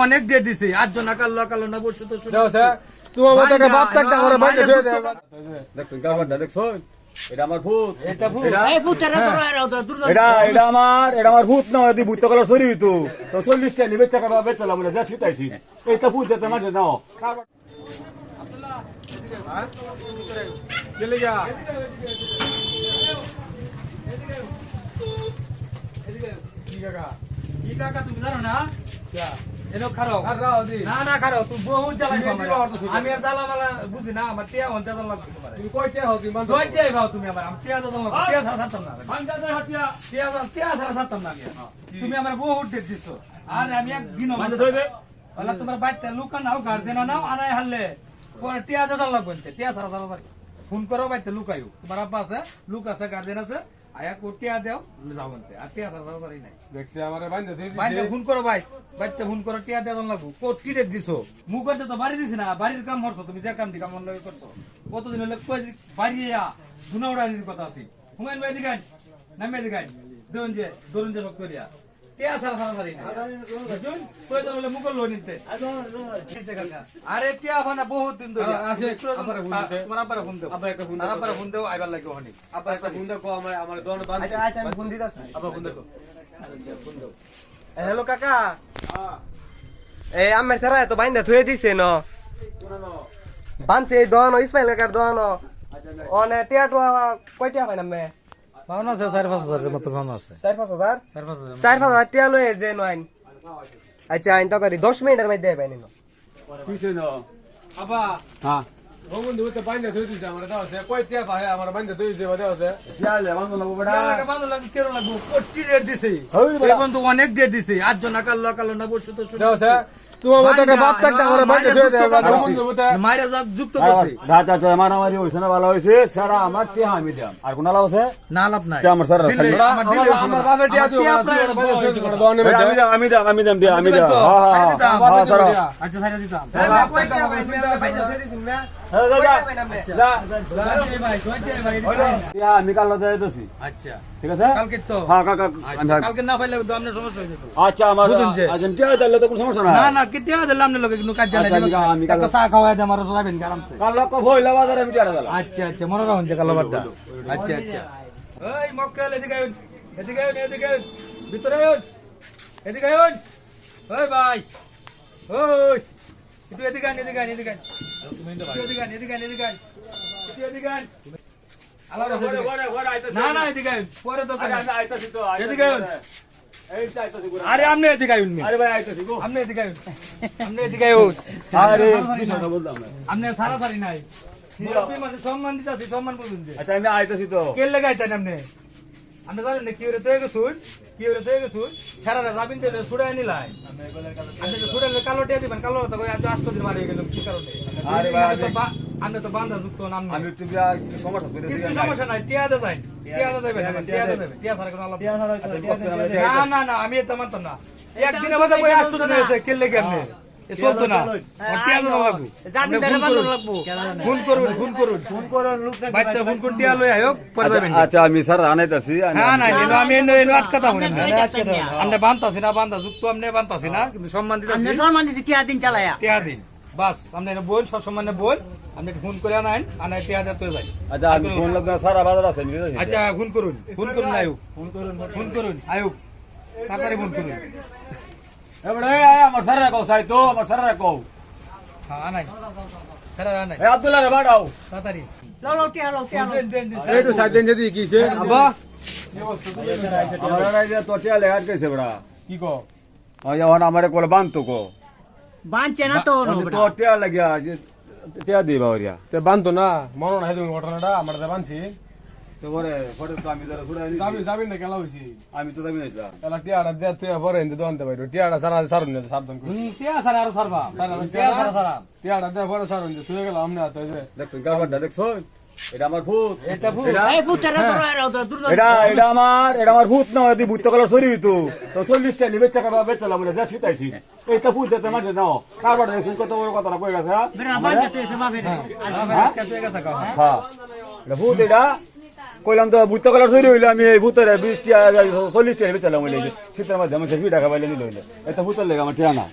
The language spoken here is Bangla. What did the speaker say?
অনেক ডেট দিছে 8 জন কালো না বসে তো তোমার মতো একটা বাপ থাকতে আমার বাইরে শুয়ে দেয় দেখছো গাবারটা দেখছো এটা আমার ভূত এটা ভূত এই ভূতটা এটা আমার ভূত না যদি ভূত কালার সরি তো 40 টা নিবে টাকা বেচলাম আমরা যা শিতাইছি এইটা ভূত যেতে মাঝে নাও আব্দুল্লাহ এদিকে হ্যাঁ চলে যা এদিকে কি কাকা তুমি জানো না এনো খারাপ না খারাপ তুমি বহুত জ্বালাই আমি আর জ্বালা মালা বুঝি না আমার টিয়া হন জ্বালা লাগবে তোমার তুমি কয়টা হও তুমি মানছো কয়টাই ভাও তুমি আমার আমি টিয়া জ্বালা লাগবে টিয়া ছাড়তাম না টিয়া ছাড়তাম না তুমি আমার বহুত ডেট দিছো আর আমি একদিন বলা তোমার বাচ্চা লুকা নাও গার্জেন নাও আনাই হারলে পরে টিয়া জ্বালা লাগবে টিয়া ছাড়া ফোন করো বাচ্চা লুকাইও তোমার আব্বা আছে লুক আছে গার্জেন আছে আয়া কোটিয়া দেও যাও বলতে আর টিয়া ছাড়া নাই দেখছি আমারে বাইন্দা দিয়ে দিছে বাইন্দা ফোন করো ভাই বাইতে ফোন করো টিয়া দেওয়া লাগবো কোটি রেট দিছো মুখে তো বাড়ি দিছি না বাড়ির কাম করছো তুমি যে কাম কাম লগে করছো কতদিন হলে বাড়ি গুনাউড়ানির কথা আছে হুমায়ুন ভাই দিগান নামে দিগান ধরুন যে শক্ত করিয়া টিয়া ছাড়া নাই বুঝুন প্রয়োজন হলে মুখে লো নিতে আরে টিয়া ফানা বহুত দিন ধরে আসে আবার ফোন দিতে তোমার আব্বারে ফোন দাও আবার একটা ফোন দাও আব্বারে ফোন দাও আইবার লাগে হনি আবার একটা ফোন দাও আমার দোকানে বান্ধ আচ্ছা আমি ফোন দিতাছি আবার ফোন দাও আচ্ছা ফোন দাও হ্যালো কাকা এই আমার তারা তো বাইন্দা থুয়ে দিছে ন বানছে এই দোয়ানো ইসমাইল কাকার দোয়ানো অনে টিয়াটো কয়টা হয় না মে পাওনা আছে 4-5 মতো পাওনা আছে 4-5 4-5 4-5 টিয়া লয়ে যে নয় আচ্ছা আইন তাড়াতাড়ি 10 মিনিটের মধ্যে দেবেন না কিছে না আবা হ্যাঁ ও বন্ধু তো বাইন্দা দিয়ে দিছে আমারে দাও সে কয়টা ভাই আমার বাইন্দা দিয়ে দিছে দাও সে কোটি রেট দিছে এই বন্ধু অনেক ডেট দিছে 8 জন কালো না বসে তো দাও সে তোমার মতো একটা বাপ থাকতে আমার বাইন্দা শুয়ে দেয় বন্ধু মতো মাইরা যুক্ত করছে রাত আছে মারামারি হইছে না ভালো হইছে সারা আমার টিয়া আমি দিলাম আর কোন লাভ আছে না লাভ নাই আমার সারা আমার বাপের টিয়া দিও আমি দাম দিয়া আমি দাম হ্যাঁ সারা আচ্ছা সাইরা দিতাম আমি কাল যাইতেছি আচ্ছা ঠিক আছে কালকে তো হ্যাঁ কাকা কালকে না পাইলে আপনার সমস্যা হয়ে যেত আচ্ছা আমার আজম টিয়া দিলে তো কোনো সমস্যা না না কেটে দিলে আপনার লোকে কিন্তু কাজ জানাই আমি একটা চা খাওয়াই দে আমার যাবেন আরামসে কাল লক্ষ ভইলা বাজারে আমি টিয়া দিলাম আচ্ছা মনে রাখুন যে কালো বাড্ডা আচ্ছা এই মক্কেল এদিকে ভিতরে এদিকে ওই ভাই ওই একটু এদিকে না এদিকে পরে তো এদিকে আরে আপনি এদিকে আপনি এদিকে আপনি সারাসারি নাই সম্মান দিতে সম্মান করবেন আচ্ছা আমি আইতাছি তো কে লাগাইতেন আপনি জানেন না কি গেছুন সারা যাবিন তো ছুড়াই নিলাই আপনি তো ছুড়ে কালো টিয়া দিবেন কালো তো আজ 8 দিন মারিয়ে গেল কি কারণে আরে ভাই আপনি তো বান্ধা যুক্ত নাম আমি তুমি সমস্যা করে কিছু সমস্যা নাই টিয়া দেবেন টিয়া ছাড়া কোনো আলাপ না আমি এটা মানতাম না একদিনের মধ্যে 8 দিন হয়েছে কে লেগে আপনি চলতো না টিয়া দেওয়া লাগবো ফোন করুন বাচ্চা ফোন করুন টিয়া লই আয়ো পরে যাবেন আচ্ছা আমি স্যার আনাইতাছি না আমি আটকাতা হই না আমরা বানতাছি না বান্দা যুক্ত আপনি বানতাছি না কিন্তু সম্মান দিতে টিয়া দিন চালায়া টিয়া দিন বাস আপনি বল সসম্মানে বল আপনি ফোন করে আনাই টিয়া দিতে যাই আচ্ছা আমি ফোন লাগা সারা বাজার আছে আচ্ছা ফোন করুন আয়ো ফোন করুন আয়ো তাড়াতাড়ি ফোন করুন এবারে আমার স্যার রাখো সাইতো আমার স্যার রাখো হ্যাঁ আনাই স্যার আনাই এই আব্দুল্লাহ রে বাড়াও তাড়াতাড়ি টিয়া এইটু সাইড দেন যদি কিছে আবা আমার রাইজা তো টিয়া লেগাট কইছে বড়া কি কো ওই এখন আমারে কোলে বানতো কো বানছে না তো তো টিয়া লাগিয়া টিয়া দিবা ওরিয়া তে বানতো না মন না হেদু ঘটনাটা আমার দে বানছি তো পরে পরে তো আমি যারা ছুড়াই দিছি যাবিন না কেলা হইছি আমি তো যাবি না যা এলা টিয়াটা দে তুই পরে ইন্দে দোনতে বাইরো টিয়াটা সারা সারুন না সাবধান কই টিয়া ছাড়া আর ছাড়বা টিয়াটা দে পরে সারুন যে তুই গেল আমনে আতো যে দেখছো গাবারটা দেখছো এটা আমার ভূত এটা ভূত এই ভূতটা এটা আমার ভূত না যদি ভূত কালার সরি তো 40 টা নিবে টাকা বেচলাম আমরা যা শিতাইছি এইটা ভূত যেতে মাঝে নাও কারবার দেখছো কত বড় কথাটা কই গেছে বেরা বানতে সে বাবে হ্যাঁ এটা ভূত এটা কইলাম তো ভূত কালার চুরি হইলে আমি এই ভূতের 20 টা 40 টা বেচালাম হইলে শীতের মধ্যে আমার 20 টাকা পাইলে নিল হইলে এটা ভূতের লেগে আমার টিয়া না